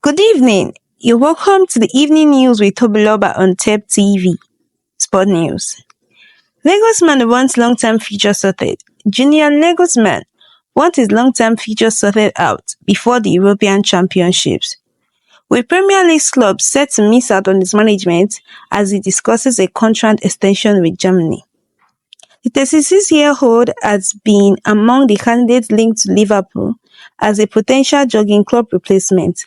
Good evening. You're welcome to the evening news with Tobiloba on Teptv. Sport news. Nagelsmann wants long-term future sorted. Julian Nagelsmann wants his long-term future sorted out before the European Championships, with Premier League clubs set to miss out on his management as he discusses a contract extension with Germany. The 36-year-old has been among the candidates linked to Liverpool as a potential jogging club replacement,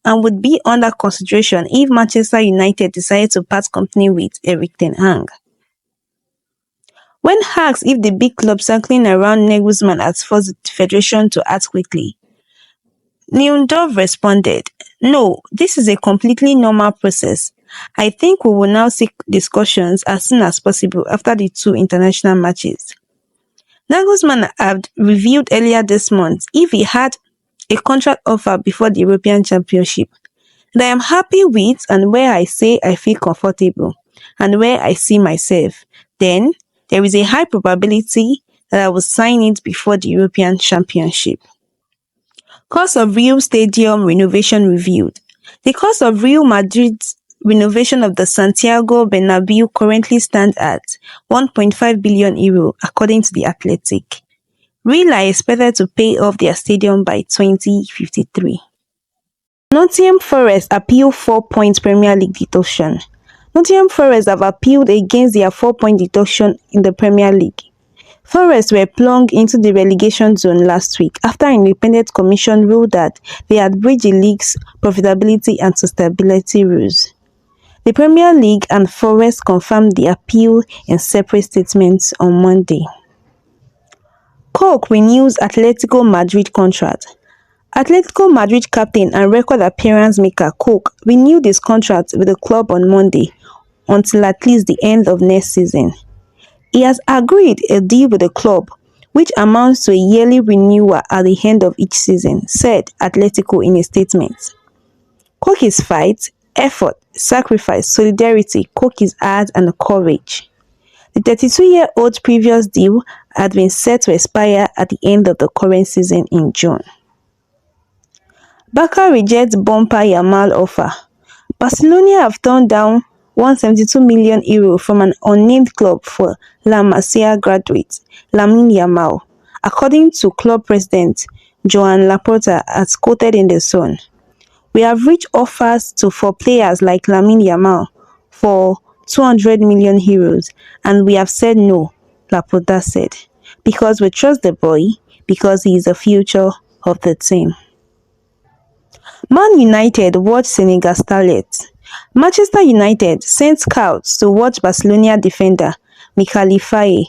and would be under consideration if Manchester United decided to part company with Erik ten Hag. When asked if the big club circling around Nagelsmann has forced the federation to act quickly, Neuendorf responded, "No, this is a completely normal process. I think we will now seek discussions as soon as possible after the two international matches." Nagelsmann had revealed earlier this month if he had a contract offer before the European Championship that I am happy with and where I say I feel comfortable and where I see myself, then there is a high probability that I will sign it before the European Championship. Cost of Real Stadium renovation revealed. The cost of Real Madrid's renovation of the Santiago Bernabeu currently stands at €1.5 billion, according to The Athletic. Real are expected to pay off their stadium by 2053. Nottingham Forest appeal 4-point Premier League deduction. Nottingham Forest have appealed against their 4-point deduction in the Premier League. Forest were plunged into the relegation zone last week after an independent commission ruled that they had breached the league's profitability and sustainability rules. The Premier League and Forest confirmed the appeal in separate statements on Monday. Coke renews Atletico Madrid contract. Atletico Madrid captain and record appearance maker Coke renewed his contract with the club on Monday until at least the end of next season. He has agreed a deal with the club, which amounts to a yearly renewal at the end of each season, said Atletico in a statement. Coke is fight, effort, sacrifice, solidarity, Coke is hard and courage. The 32-year-old's previous deal had been set to expire at the end of the current season in June. Barca rejects bumper Yamal offer. Barcelona have turned down €172 million from an unnamed club for La Masia graduate Lamine Yamal, according to club president Joan Laporta, as quoted in The Sun. "We have reached offers for players like Lamine Yamal for €200 million, and we have said no," Laporta said, "because we trust the boy, because he is the future of the team." Man United watch Senegal starlet. Manchester United sent scouts to watch Barcelona defender Mikali Faye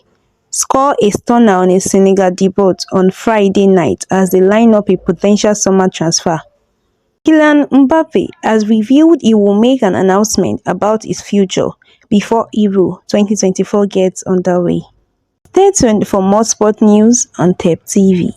score a stunner on a Senegal debut on Friday night as they line up a potential summer transfer. Kylian Mbappe has revealed he will make an announcement about his future before Euro 2024 gets underway. Stay tuned for more sport news on Teptv.